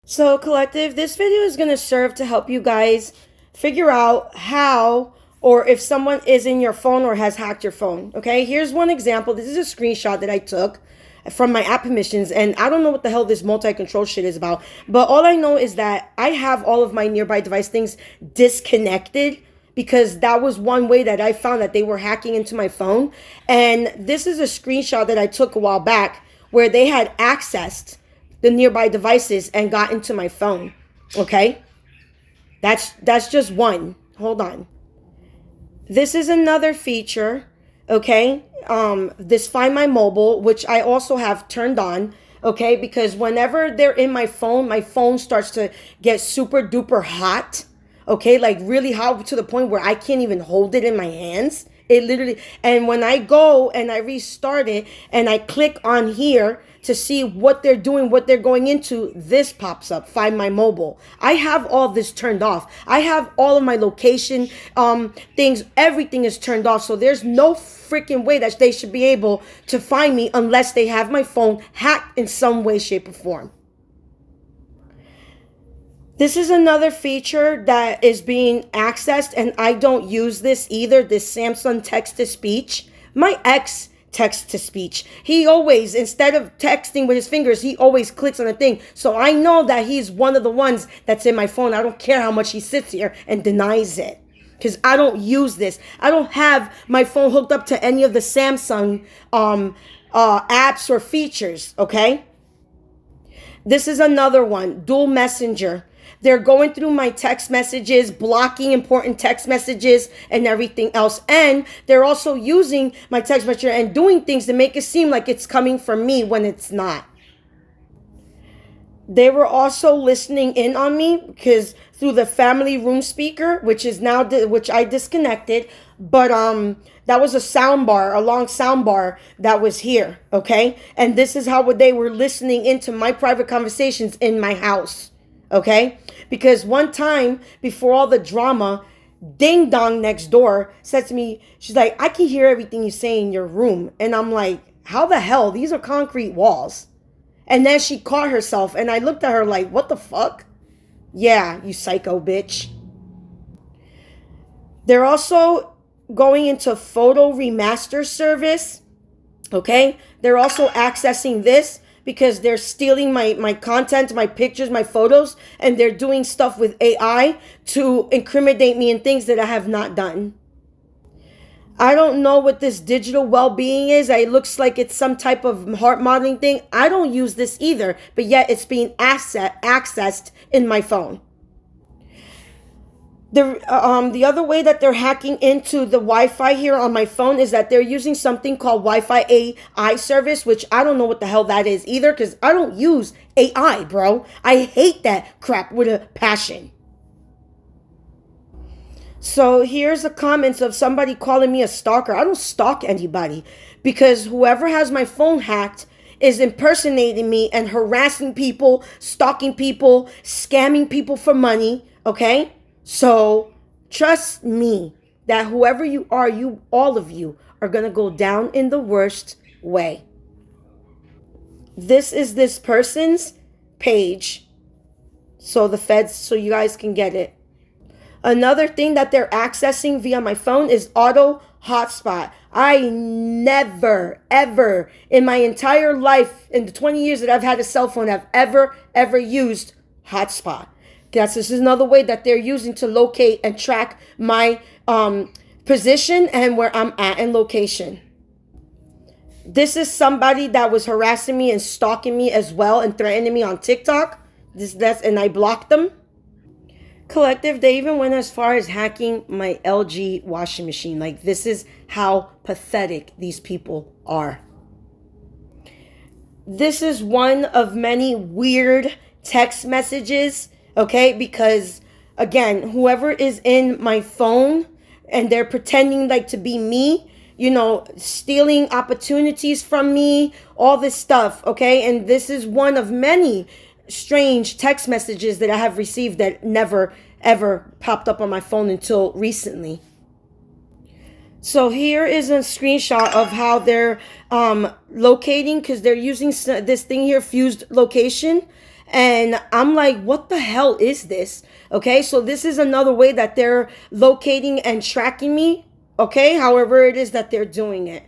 So, collective, this video is going to serve to help you guys figure out how or if someone is in your phone or has hacked your phone. Okay, here's one example. This is a screenshot that I took from my app permissions, and I don't know what the hell this multi-control shit is about, but all I know is that I have all of my nearby device things disconnected because that was one way that I found that they were hacking into my phone. And this is a screenshot that I took a while back where they had accessed the nearby devices and got into my phone. Okay, that's just one. Hold on. This is another feature. Okay, this Find My Mobile, which I also have turned on. Okay, because whenever they're in my phone starts to get super duper hot. Okay, like really hot to the point where I can't even hold it in my hands. It literally, and when I go and I restart it and I click on here to see what they're doing, what they're going into, this pops up, Find My Mobile. I have all this turned off. I have all of my location things, everything is turned off. So there's no freaking way that they should be able to find me unless they have my phone hacked in some way, shape, or form. This is another feature that is being accessed, and I don't use this either, this Samsung text-to-speech. My ex text-to-speech. He always, instead of texting with his fingers, he always clicks on a thing. So I know that he's one of the ones that's in my phone. I don't care how much he sits here and denies it, because I don't use this. I don't have my phone hooked up to any of the Samsung apps or features, okay? This is another one, dual messenger. They're going through my text messages, blocking important text messages and everything else. And they're also using my text messenger and doing things to make it seem like it's coming from me when it's not. They were also listening in on me because through the family room speaker, which I disconnected, but that was a sound bar, a long sound bar that was here, okay? And this is how they were listening into my private conversations in my house. Okay, because one time before all the drama, Ding Dong next door said to me, she's like, I can hear everything you say in your room. And I'm like, how the hell? These are concrete walls. And then she caught herself and I looked at her like, what the fuck? Yeah, you psycho bitch. They're also going into photo remaster service. Okay, they're also accessing this because they're stealing my content, my pictures, my photos, and they're doing stuff with AI to incriminate me in things that I have not done. I don't know what this digital well-being is. It looks like it's some type of heart modeling thing. I don't use this either, but yet it's being accessed in my phone. The other way that they're hacking into the Wi-Fi here on my phone is that they're using something called Wi-Fi AI service, which I don't know what the hell that is either, because I don't use AI, bro. I hate that crap with a passion. So here's the comments of somebody calling me a stalker. I don't stalk anybody, because whoever has my phone hacked is impersonating me and harassing people, stalking people, scamming people for money, okay? So trust me that whoever you are, all of you are going to go down in the worst way. This is this person's page. So the feds, so you guys can get it. Another thing that they're accessing via my phone is auto hotspot. I never, ever in my entire life, in the 20 years that I've had a cell phone, have ever used hotspot. This is another way that they're using to locate and track my position and where I'm at in location. This is somebody that was harassing me and stalking me as well and threatening me on TikTok. And I blocked them. Collective, they even went as far as hacking my LG washing machine. Like, this is how pathetic these people are. This is one of many weird text messages. Okay, because again, whoever is in my phone and they're pretending like to be me, you know, stealing opportunities from me, all this stuff, okay? And this is one of many strange text messages that I have received that never, ever popped up on my phone until recently. So here is a screenshot of how they're locating, because they're using this thing here, fused location. And I'm like, what the hell is this? Okay, so this is another way that they're locating and tracking me. Okay, however it is that they're doing it.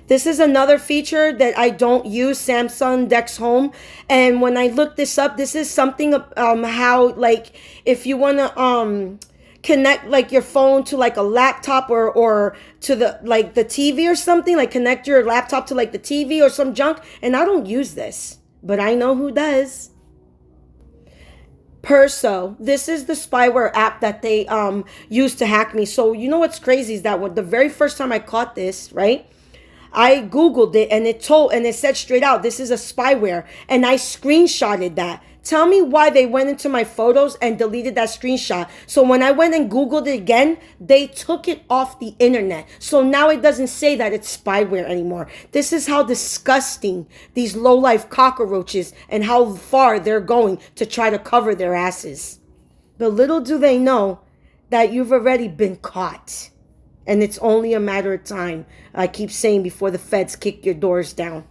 This is another feature that I don't use, Samsung Dex Home. And when I look this up, this is something how, like, if you want to connect like your phone to like a laptop or to the like the TV or something, like connect your laptop to like the TV or some junk. And I don't use this, but I know who does. Perso, this is the spyware app that they use to hack me. So you know what's crazy is that when the very first time I caught this, right, I Googled it and it said straight out, this is a spyware. And I screenshotted that. Tell me why they went into my photos and deleted that screenshot. So when I went and Googled it again, they took it off the internet. So now it doesn't say that it's spyware anymore. This is how disgusting these low-life cockroaches and how far they're going to try to cover their asses. But little do they know that you've already been caught. And it's only a matter of time, I keep saying, before the feds kick your doors down.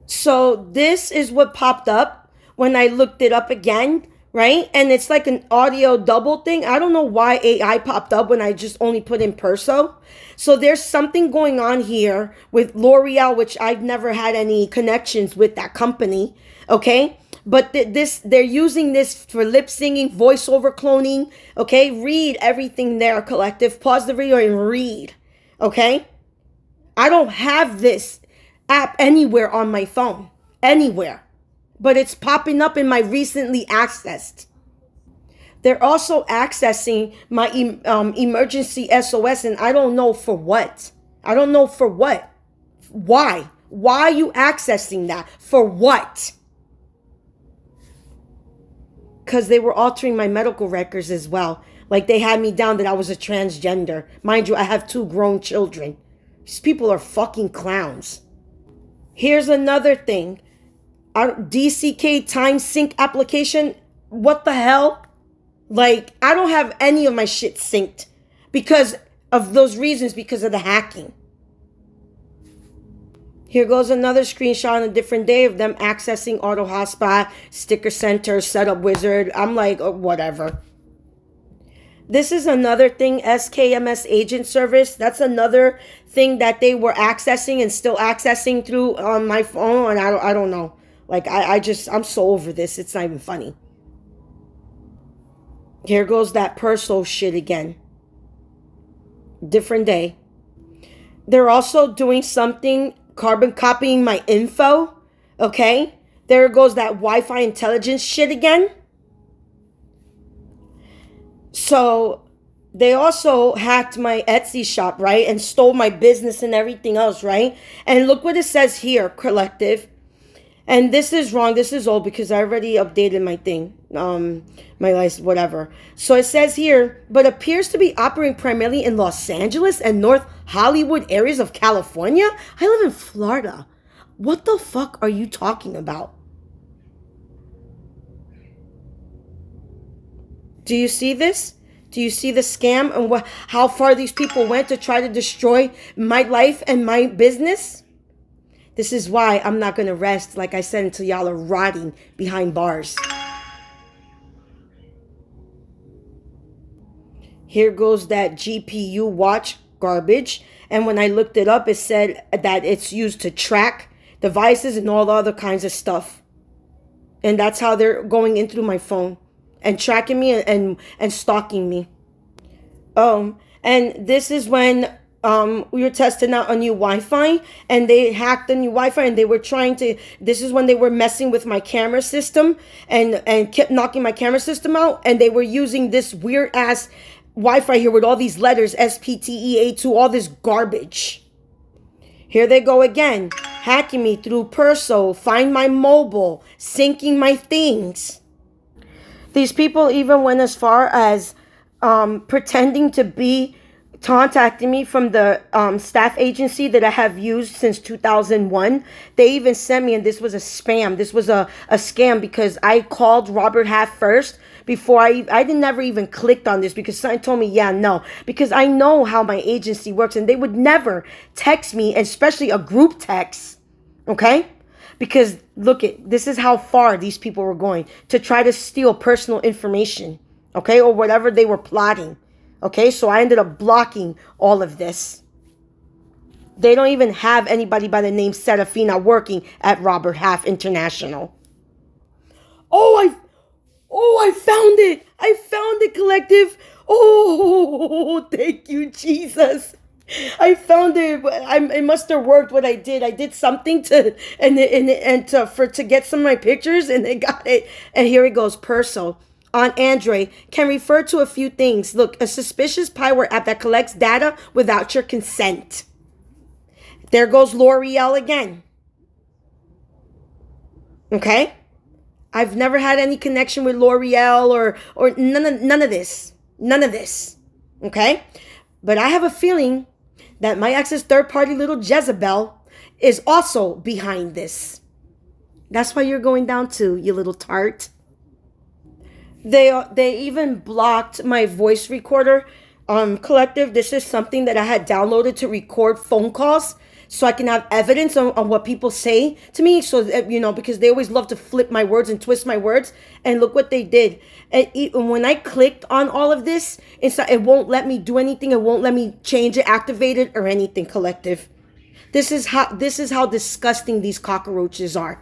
So this is what popped up when I looked it up again, right? And it's like an audio double thing. I don't know why AI popped up when I just only put in Perso. So there's something going on here with L'Oreal, which I've never had any connections with that company, okay? But they're using this for lip singing, voiceover cloning, okay? Read everything there, collective. Pause the video and read, okay? I don't have this app anywhere on my phone, anywhere. But it's popping up in my recently accessed. They're also accessing my emergency SOS, and I don't know for what. I don't know for what. Why? Why are you accessing that? For what? Because they were altering my medical records as well. Like they had me down that I was a transgender. Mind you, I have 2 grown children. These people are fucking clowns. Here's another thing. DCK time sync application. What the hell? Like, I don't have any of my shit synced because of those reasons, because of the hacking. Here goes another screenshot on a different day of them accessing Auto Hotspot, Sticker Center, Setup Wizard. I'm like, oh, whatever. This is another thing, SKMS Agent Service. That's another thing that they were accessing and still accessing through on my phone, and I don't know. Like, I'm so over this. It's not even funny. Here goes that Perso shit again. Different day. They're also doing something, carbon copying my info. Okay? There goes that Wi-Fi intelligence shit again. So, they also hacked my Etsy shop, right? And stole my business and everything else, right? And look what it says here, collective. And this is wrong. This is old because I already updated my thing. My license, whatever. So it says here, but appears to be operating primarily in Los Angeles and North Hollywood areas of California. I live in Florida. What the fuck are you talking about? Do you see this? Do you see the scam and how far these people went to try to destroy my life and my business? This is why I'm not going to rest, like I said, until y'all are rotting behind bars. Here goes that GPU watch garbage. And when I looked it up, it said that it's used to track devices and all the other kinds of stuff. And that's how they're going in through my phone and tracking me and stalking me. And this is when we were testing out a new Wi-Fi, and they hacked the new Wi-Fi, and they were trying to, this is when they were messing with my camera system and kept knocking my camera system out, and they were using this weird ass Wi-Fi here with all these letters, SPTEA2, all this garbage. Here they go again, hacking me through Perso, Find My Mobile, syncing my things. These people even went as far as pretending to be contacting me from the staff agency that I have used since 2001. They even sent me, and this was a spam. This was a scam because I called Robert Half first before I never even clicked on this because someone told me, yeah, no, because I know how my agency works, and they would never text me, especially a group text, okay? Because look this is how far these people were going to try to steal personal information, okay, or whatever they were plotting. Okay, so I ended up blocking all of this. They don't even have anybody by the name Serafina working at Robert Half International. I found it. I found it, collective. Oh, thank you, Jesus. I found it. It must have worked what I did. I did something to get some of my pictures, and they got it. And here it goes. Perso on Android can refer to a few things. Look, a suspicious spyware app that collects data without your consent. There goes L'Oreal again. Okay? I've never had any connection with L'Oreal or none of this. None of this. Okay? But I have a feeling that my ex's third-party little Jezebel is also behind this. That's why you're going down too, you little tart. They even blocked my voice recorder. Collective, this is something that I had downloaded to record phone calls so I can have evidence on what people say to me. So that, because they always love to flip my words and twist my words. And look what they did. And when I clicked on all of this, it won't let me do anything. It won't let me change it, activate it, or anything, collective. This is how disgusting these cockroaches are.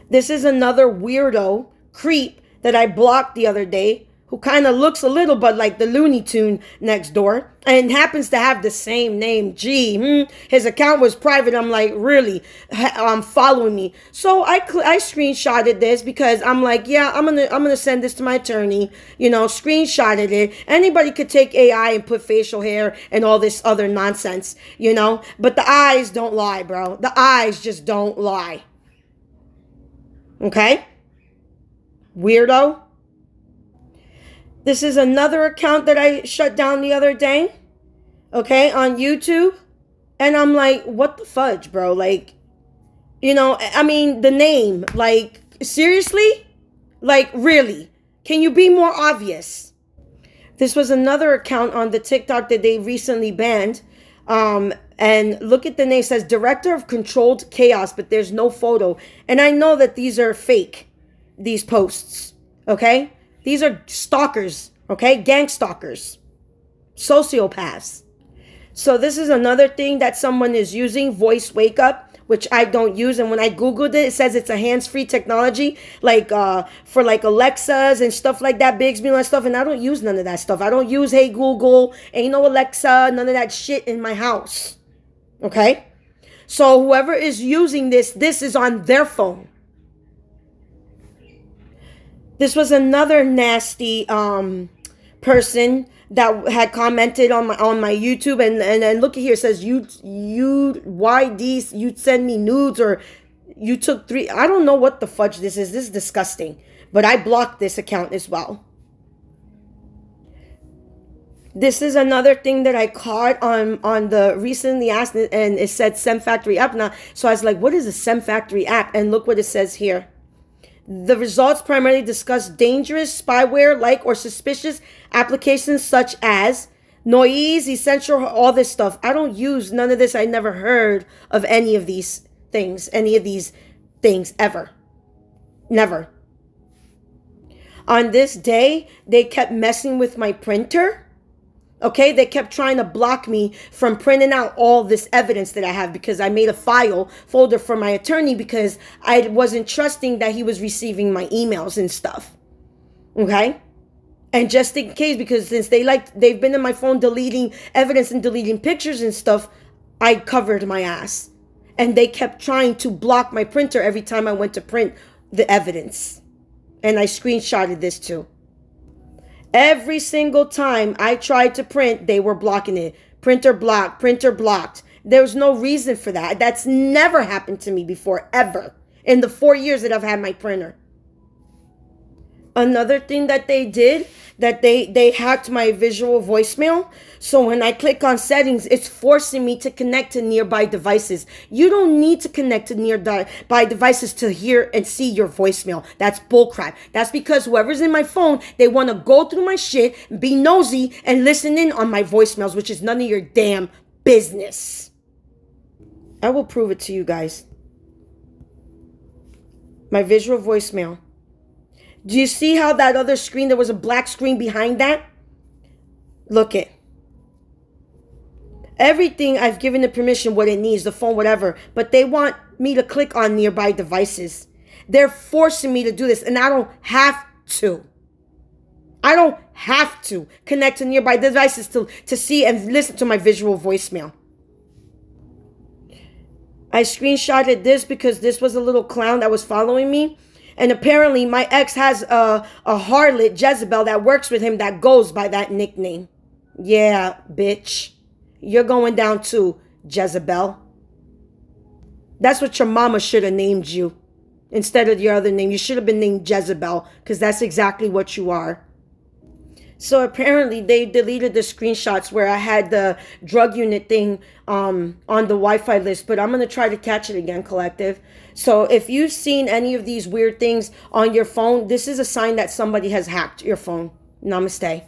This is another weirdo creep that I blocked the other day, who kind of looks a little bit like the Looney Tune next door and happens to have the same name. His account was private. I'm like, really? Following me. So I screenshotted this because I'm like, yeah, I'm gonna send this to my attorney. Screenshotted it. Anybody could take AI and put facial hair and all this other nonsense, But the eyes don't lie, bro. The eyes just don't lie. Okay? Weirdo. This is another account that I shut down the other day, okay, on YouTube. And I'm like, what the fudge, bro? Like, the name, like, seriously? Like, really? Can you be more obvious? This was another account on the TikTok that they recently banned. And look at the name. It says Director of Controlled Chaos, but there's no photo. And I know that these are fake, these posts, okay? These are stalkers, okay? Gang stalkers, sociopaths. So this is another thing that someone is using, voice wake up, which I don't use. And when I Googled it, it says it's a hands-free technology, like for like Alexas and stuff like that, Bixby and all that stuff. And I don't use none of that stuff. I don't use Hey Google, ain't no Alexa, none of that shit in my house, okay? So whoever is using this is on their phone. This was another nasty person that had commented on my YouTube, and look at here, it says you send me nudes, or you took 3. I don't know what the fudge this is. This is disgusting. But I blocked this account as well. This is another thing that I caught on the recently asked, and it said SEM Factory app now. So I was like, what is a SEM Factory app? And look what it says here. The results primarily discuss dangerous spyware like or suspicious applications such as Noise, Essential, all this stuff. I don't use none of this. I never heard of any of these things ever. Never. On this day, they kept messing with my printer. Okay, they kept trying to block me from printing out all this evidence that I have, because I made a folder for my attorney because I wasn't trusting that he was receiving my emails and stuff. Okay? And just in case, because since they've been in my phone deleting evidence and deleting pictures and stuff, I covered my ass. And they kept trying to block my printer every time I went to print the evidence. And I screenshotted this too. Every single time I tried to print, they were blocking it. Printer blocked, printer blocked. There was no reason for that. That's never happened to me before, ever, in the 4 years that I've had my printer. Another thing that they did, that they hacked my visual voicemail. So when I click on settings, it's forcing me to connect to nearby devices. You don't need to connect to nearby devices to hear and see your voicemail. That's bullcrap. That's because whoever's in my phone, they want to go through my shit, be nosy, and listen in on my voicemails, which is none of your damn business. I will prove it to you guys. My visual voicemail. Do you see how that other screen, there was a black screen behind that? Look it. Everything I've given the permission what it needs, the phone, whatever. But they want me to click on nearby devices. They're forcing me to do this, and I don't have to. I don't have to connect to nearby devices to see and listen to my visual voicemail. I screenshotted this because this was a little clown that was following me. And apparently my ex has a harlot, Jezebel, that works with him that goes by that nickname. Yeah, bitch. You're going down too, Jezebel. That's what your mama should have named you. Instead of your other name. You should have been named Jezebel, because that's exactly what you are. So apparently they deleted the screenshots where I had the drug unit thing on the Wi-Fi list, but I'm going to try to catch it again, collective. So if you've seen any of these weird things on your phone, this is a sign that somebody has hacked your phone. Namaste.